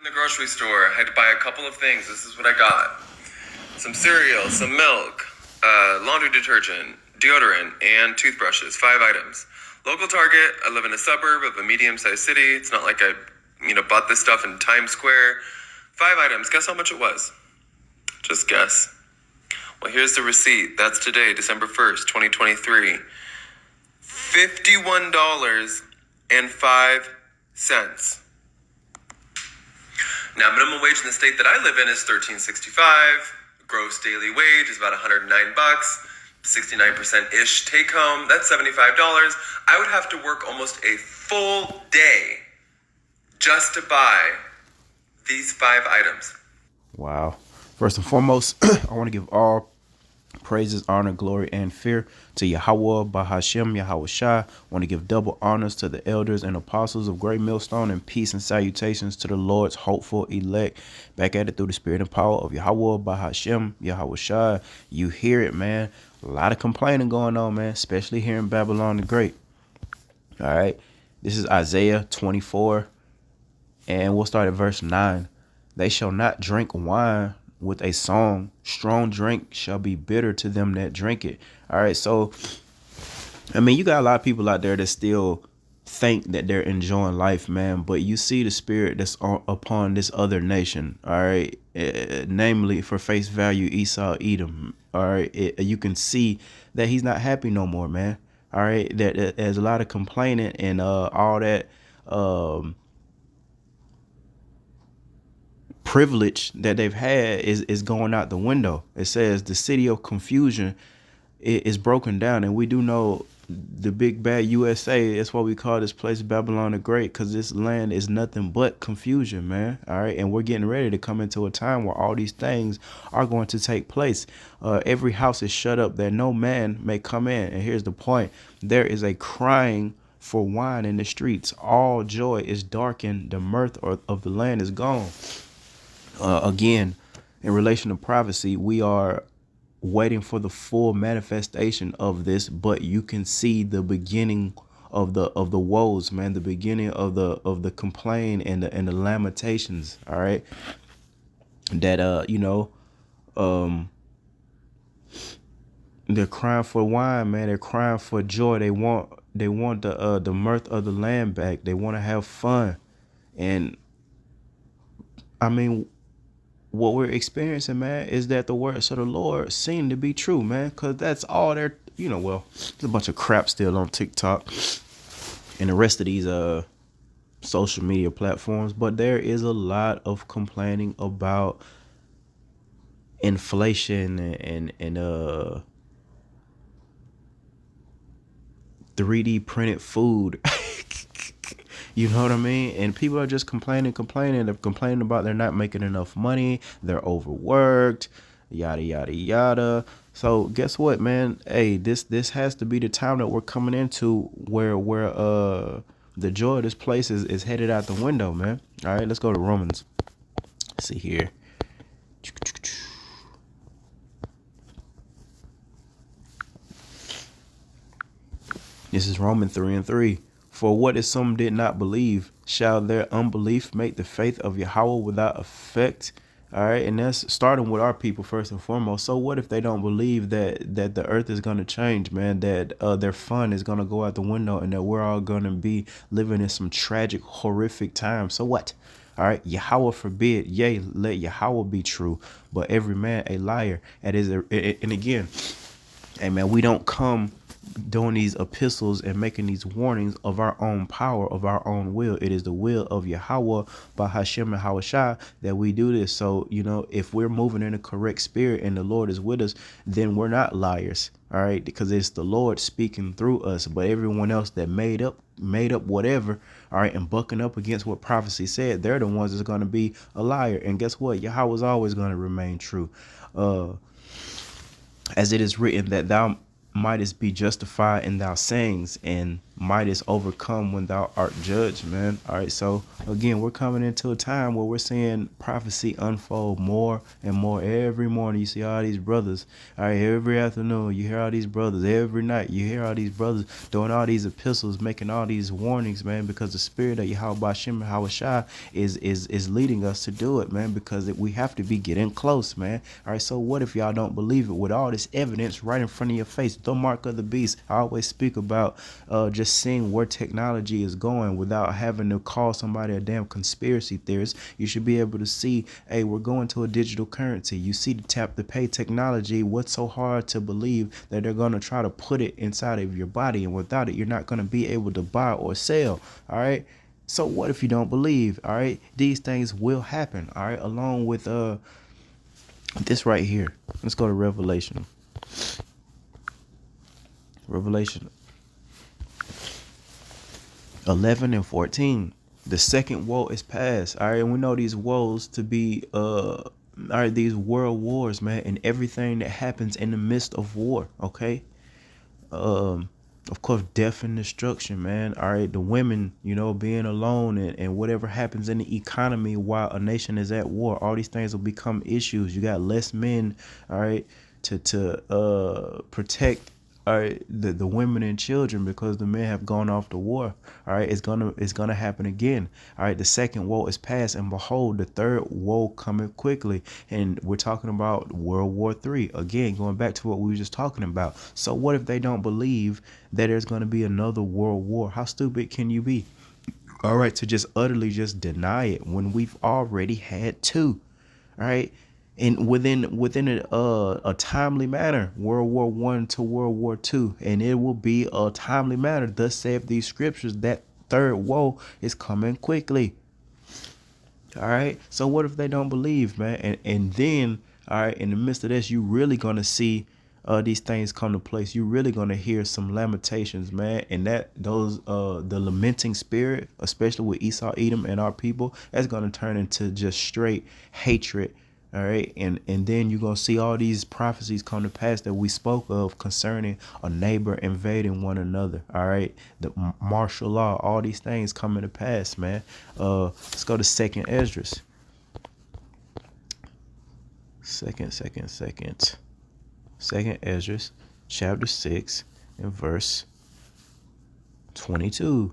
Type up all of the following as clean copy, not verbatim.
In the grocery store, I had to buy a couple of things. This is what I got: some cereal, some milk, laundry detergent, deodorant, and toothbrushes. 5 items. Local Target. I live in a suburb of a medium-sized city. It's not like I, bought this stuff in Times Square. 5 items. Guess how much it was? Just guess. Well, here's the receipt. That's today, December 1st, 2023. $51.05. Now, minimum wage in the state that I live in is $13.65. Gross daily wage is about $109. 69%-ish take home. That's $75. I would have to work almost a full day just to buy these 5 items. Wow. First and foremost, I want to give all praises, honor, glory, and fear to Yahweh, Bahashem, Yahweh Shai. I want to give double honors to the elders and apostles of Great Millstone, and peace and salutations to the Lord's hopeful elect. Back at it through the spirit and power of Yahweh, Bahashem, Yahweh Shai. You hear it, man. A lot of complaining going on, man, especially here in Babylon the Great. All right. This is Isaiah 24, and we'll start at verse 9. They shall not drink wine with a song. Strong drink shall be bitter to them that drink it. All right. So, I mean, you got a lot of people out there that still think that they're enjoying life, man. But you see the spirit that's upon this other nation. All right. Namely, for face value, Esau, Edom. All right. You can see that he's not happy no more, man. All right. That there's a lot of complaining and all that privilege that they've had is going out the window. It says the city of confusion is broken down, and we do know the big bad USA. That's why we call this place Babylon the Great, because this land is nothing but confusion, man. All right, and we're getting ready to come into a time where all these things are going to take place. Every house is shut up that no man may come in. And here's the point: there is a crying for wine in the streets. All joy is darkened. The mirth of the land is gone. Again, in relation to prophecy, we are waiting for the full manifestation of this, but you can see the beginning of the woes, man, the beginning of the complaint and the lamentations. All right, that they're crying for wine, man. They're crying for joy. They want the mirth of the land back. They want to have fun, and I mean, what we're experiencing, man, is that the words of the Lord seem to be true, man, because that's all they're, well, there's a bunch of crap still on TikTok and the rest of these social media platforms, but there is a lot of complaining about inflation and 3D printed food. You know what I mean? And people are just complaining. They're complaining about they're not making enough money. They're overworked, yada, yada, yada. So guess what, man? Hey, this has to be the time that we're coming into where the joy of this place is headed out the window, man. All right, let's go to Romans. Let's see here. This is Romans 3:3. For what if some did not believe, shall their unbelief make the faith of Yahweh without effect? All right, and that's starting with our people first and foremost. So what if they don't believe that the earth is going to change, man, that their fun is going to go out the window and that we're all going to be living in some tragic, horrific times? So what? All right, Yahweh forbid, yea, let Yahweh be true, but every man a liar. And again, hey, man, we don't come doing these epistles and making these warnings of our own power, of our own will. It is the will of Yahweh, Bahashem and Yahweh Shai, that we do this. So, if we're moving in a correct spirit and the Lord is with us, then we're not liars. All right, because it's the Lord speaking through us. But everyone else that made up whatever, all right, and bucking up against what prophecy said, they're the ones that's going to be a liar. And guess what? Yahweh is always going to remain true. As it is written, that thou mightest be justified in thy sayings, and might is overcome when thou art judged, man. All right, so again, we're coming into a time where we're seeing prophecy unfold more and more. Every morning you see all these brothers. All right, every afternoon you hear all these brothers. Every night you hear all these brothers doing all these epistles, making all these warnings, man, because the spirit of Yahweh Bashem Hawashai is leading us to do it, man, because we have to be getting close, man. All right, so what if y'all don't believe it with all this evidence right in front of your face? The mark of the beast. I always speak about just seeing where technology is going without having to call somebody a damn conspiracy theorist. You should be able to see, hey, we're going to a digital currency. You see the tap to pay technology. What's so hard to believe that they're going to try to put it inside of your body, and without it, you're not going to be able to buy or sell. All right. So what if you don't believe? All right. These things will happen. All right. Along with this right here. Let's go to Revelation. Revelation 11 and 14. The second woe is past. All right, and we know these woes to be all right, these world wars, man, and everything that happens in the midst of war. Okay. Of course, death and destruction, man. All right, the women, being alone, and whatever happens in the economy while a nation is at war, all these things will become issues. You got less men, all right, to protect, all right, the women and children, because the men have gone off to war. All right, it's gonna happen again. All right, the second woe is past, and behold, the third woe coming quickly. And we're talking about World War III. Again, going back to what we were just talking about. So what if they don't believe that there's gonna be another world war? How stupid can you be? All right, to just utterly just deny it when we've already had two. All right. And within a timely manner, World War I to World War II, and it will be a timely manner. Thus saith these scriptures, that third woe is coming quickly. All right. So what if they don't believe, man? And then, all right, in the midst of this, you really gonna see these things come to place. You're really gonna hear some lamentations, man. And the lamenting spirit, especially with Esau, Edom, and our people, that's gonna turn into just straight hatred. All right, and then you're gonna see all these prophecies come to pass that we spoke of concerning a neighbor invading one another. All right, the martial law, all these things coming to pass, man. Let's go to Second Esdras. Second Esdras, chapter 6, and verse 22.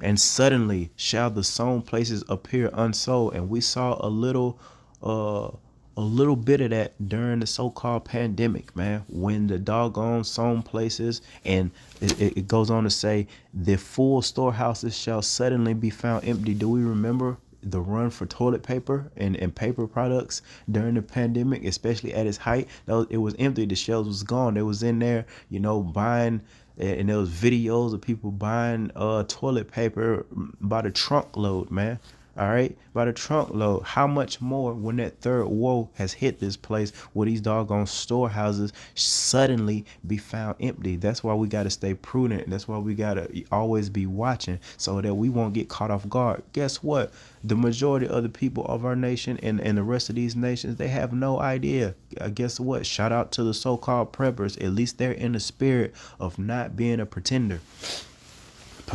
And suddenly shall the sown places appear unsown. And we saw a little bit of that during the so-called pandemic, man, when the doggone sown places, and it goes on to say, the full storehouses shall suddenly be found empty. Do we remember the run for toilet paper and paper products during the pandemic, especially at its height? It was empty. The shelves was gone. They was in there, buying, and there was videos of people buying toilet paper by the trunk load, man. All right, by the trunk load. How much more when that third woe has hit this place, will these doggone storehouses suddenly be found empty? That's why we got to stay prudent. That's why we got to always be watching so that we won't get caught off guard. Guess what? The majority of the people of our nation and the rest of these nations, they have no idea. Guess what? Shout out to the so-called preppers. At least they're in the spirit of not being a pretender.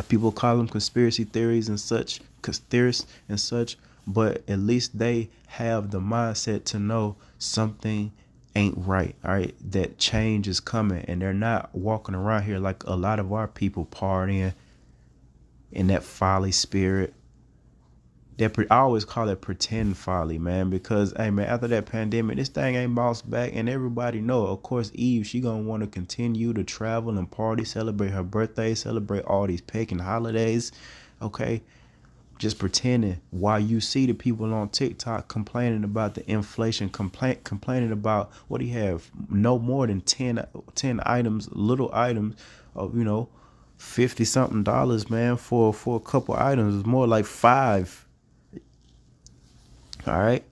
People call them conspiracy theories and such, but at least they have the mindset to know something ain't right. All right, that change is coming, and they're not walking around here like a lot of our people partying in that folly spirit. I always call it pretend folly, man, because, hey, man, after that pandemic, this thing ain't bounced back, and everybody know, of course, Eve, she gonna want to continue to travel and party, celebrate her birthday, celebrate all these pagan holidays, okay? Just pretending, while you see the people on TikTok complaining about the inflation, complaining about what do you have, no more than 10 items, little items of, $50 something, man, for a couple items. It's more like 5. All right.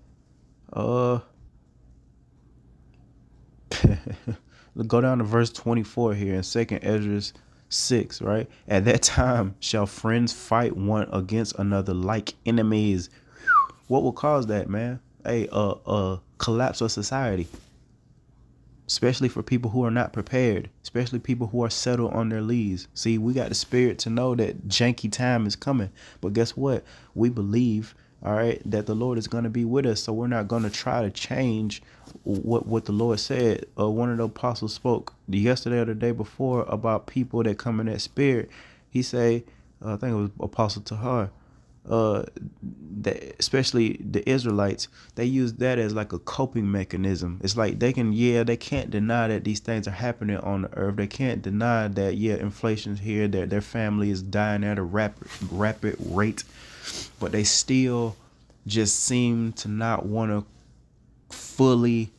Go down to verse 24 here in Second Esdras 6, right? At that time shall friends fight one against another like enemies. What will cause that, man? Collapse of society. especially for people who are not prepared, especially people who are settled on their leads. See, we got the spirit to know that janky time is coming. But guess what? We believe, all right, that the Lord is going to be with us. So we're not going to try to change what the Lord said. One of the apostles spoke yesterday or the day before about people that come in that spirit. He say, I think it was Apostle Tahar, uh that especially the Israelites, they use that as like a coping mechanism. It's like they can't deny that these things are happening on the earth. They can't deny that inflation's here, that their family is dying at a rapid rate, but they still just seem to not want to fully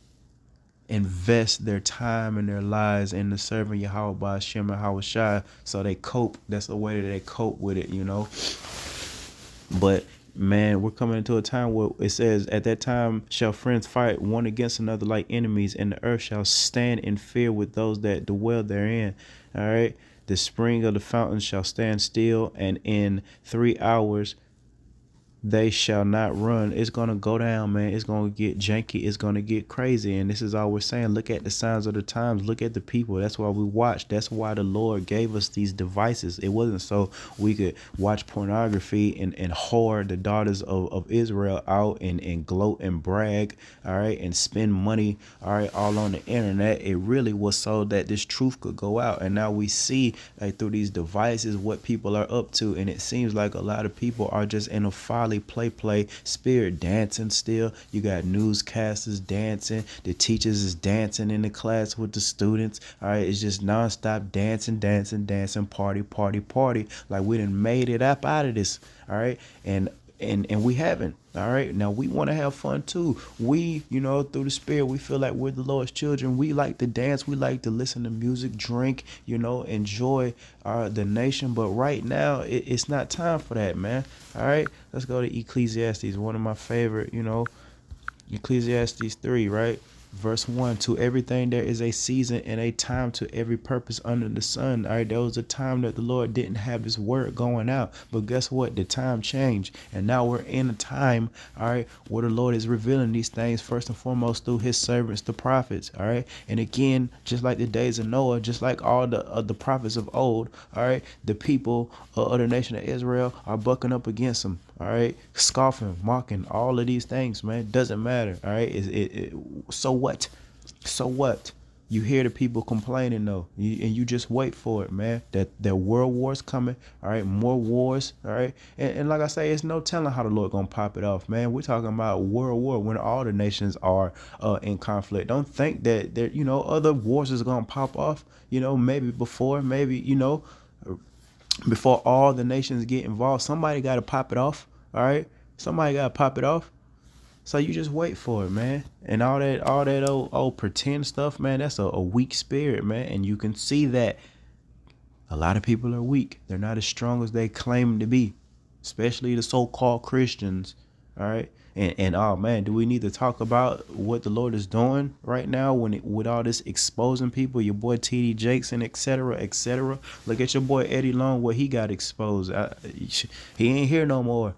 invest their time and their lives into serving Yahweh by Hashem and Hawashai. So they cope. That's the way that they cope with it, But man, we're coming into a time where it says, at that time shall friends fight one against another like enemies, and the earth shall stand in fear with those that dwell therein. All right. The spring of the fountain shall stand still, and in 3 hours they shall not run. It's gonna go down, man. It's gonna get janky. It's gonna get crazy. And this is all we're saying. Look at the signs of the times. Look at the people. That's why we watch. That's why the Lord gave us these devices. It wasn't so we could watch pornography and whore the daughters of Israel out and gloat and brag, all right, and spend money, all right, all on the internet. It really was so that this truth could go out. And now we see, like, through these devices what people are up to. And it seems like a lot of people are just in a folly play spirit, dancing still. You got newscasters dancing, the teachers is dancing in the class with the students. All right, it's just nonstop dancing, party, like we done made it up out of this. All right, and we haven't. All right, now we want to have fun too. We, through the spirit, we feel like we're the Lord's children. We like to dance, we like to listen to music, drink, enjoy the nation. But right now it's not time for that, man. All right, let's go to Ecclesiastes, one of my favorite, Ecclesiastes 3, right? Verse 1, to everything there is a season and a time to every purpose under the sun. All right, there was a time that the Lord didn't have his word going out. But guess what? The time changed. And now we're in a time, all right, where the Lord is revealing these things first and foremost through his servants, the prophets. All right. And again, just like the days of Noah, just like all the prophets of old, all right, the people of the nation of Israel are bucking up against them. All right, scoffing, mocking, all of these things, man. Doesn't matter. All right, so what? So what? You hear the people complaining though, and you just wait for it, man. That world war's coming. All right, more wars. All right, and like I say, it's no telling how the Lord gonna pop it off, man. We're talking about world war when all the nations are in conflict. Don't think that there, other wars is gonna pop off. Maybe before, before all the nations get involved, somebody got to pop it off. All right, somebody got to pop it off. So you just wait for it, man. And all that old pretend stuff, man, that's a weak spirit, man. And you can see that a lot of people are weak. They're not as strong as they claim to be, especially the so-called Christians. All right. And oh man, do we need to talk about what the Lord is doing right now with all this exposing people? Your boy TD Jakes and et cetera, et cetera. Look at your boy Eddie Long, where he got exposed. He ain't here no more.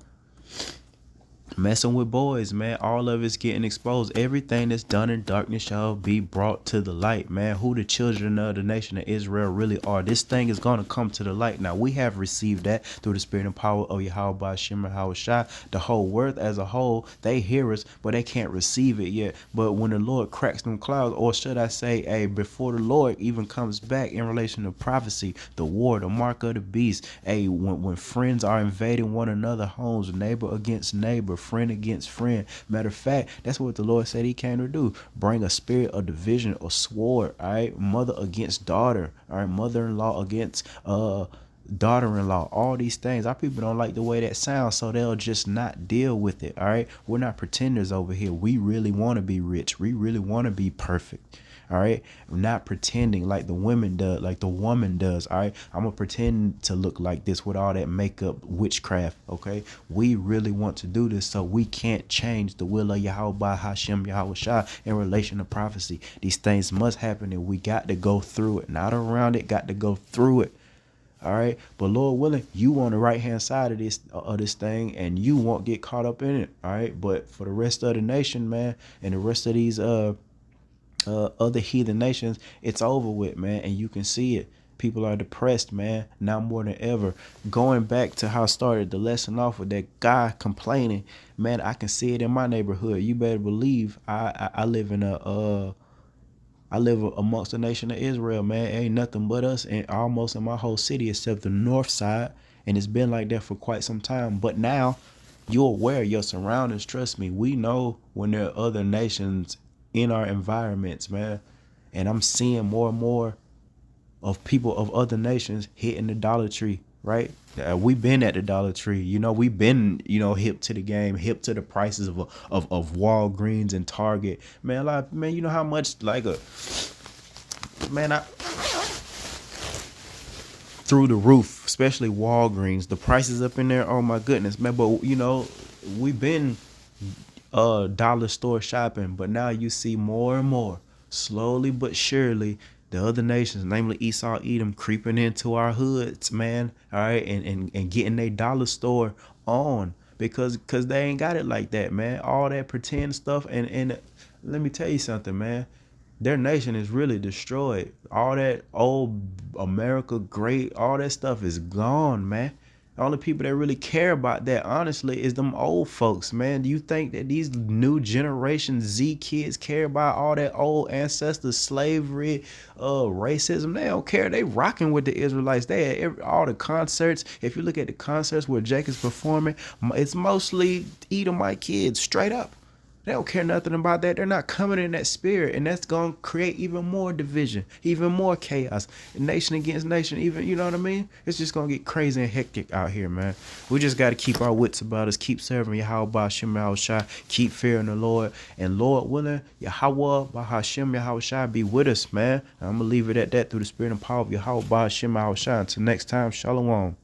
Messing with boys, man. All of it's getting exposed. Everything that's done in darkness shall be brought to the light, man. Who the children of the nation of Israel really are. This thing is going to come to the light. Now, we have received that through the spirit and power of Yahweh by Hashem and Hawashai. The whole earth as a whole, they hear us, but they can't receive it yet. But when the Lord cracks them clouds, or should I say, before the Lord even comes back in relation to prophecy, the war, the mark of the beast, when friends are invading one another's homes, neighbor against neighbor, friend against friend. Matter of fact, that's what the Lord said he came to do. Bring a spirit of division or sword, all right? Mother against daughter, all right? Mother-in-law against daughter-in-law. All these things. Our people don't like the way that sounds, so they'll just not deal with it, all right? We're not pretenders over here. We really want to be rich. We really want to be perfect. All right, I'm not pretending like the woman does. All right, I'm gonna pretend to look like this with all that makeup, witchcraft. Okay, we really want to do this, so we can't change the will of Yahweh by Hashem Yahweh Shai in relation to prophecy. These things must happen, and we got to go through it, not around it. Got to go through it. All right, but Lord willing, you on the right hand side of this thing, and you won't get caught up in it. All right, but for the rest of the nation, man, and the rest of these other heathen nations, it's over with, man, and you can see it. People are depressed, man, now more than ever. Going back to how I started the lesson off with that guy complaining, man, I can see it in my neighborhood. You better believe I live in I live amongst the nation of Israel, man. Ain't nothing but us, and almost in my whole city except the north side, and it's been like that for quite some time. But now you're aware of your surroundings. Trust me, we know when there are other nations in our environments, man. And I'm seeing more and more of people of other nations hitting the Dollar Tree, right? We've been at the Dollar Tree, we've been, hip to the game, hip to the prices of Walgreens and Target, man. Like, man, you know how much like a man I through the roof, especially Walgreens, the prices up in there. Oh my goodness, man. But we've been dollar store shopping, but now you see more and more, slowly but surely, the other nations, namely Esau, Edom, creeping into our hoods, man. All right, and getting their dollar store on because they ain't got it like that, man. All that pretend stuff, and let me tell you something, man. Their nation is really destroyed. All that old America great, all that stuff is gone, man. The only people that really care about that, honestly, is them old folks, man. Do you think that these new generation Z kids care about all that old ancestor slavery, racism? They don't care. They rocking with the Israelites. They at all the concerts. If you look at the concerts where Jake is performing, it's mostly Edomite kids, straight up. They don't care nothing about that. They're not coming in that spirit, and that's gonna create even more division, even more chaos, nation against nation. Even, you know what I mean? It's just gonna get crazy and hectic out here, man. We just gotta keep our wits about us, keep serving Yahweh Ba'Shem Yahushua, keep fearing the Lord, and Lord willing, Yahweh Ba'Shem Yahushua be with us, man. I'm gonna leave it at that through the spirit and power of Yahweh Ba'Shem Yahushua. Until next time, Shalom.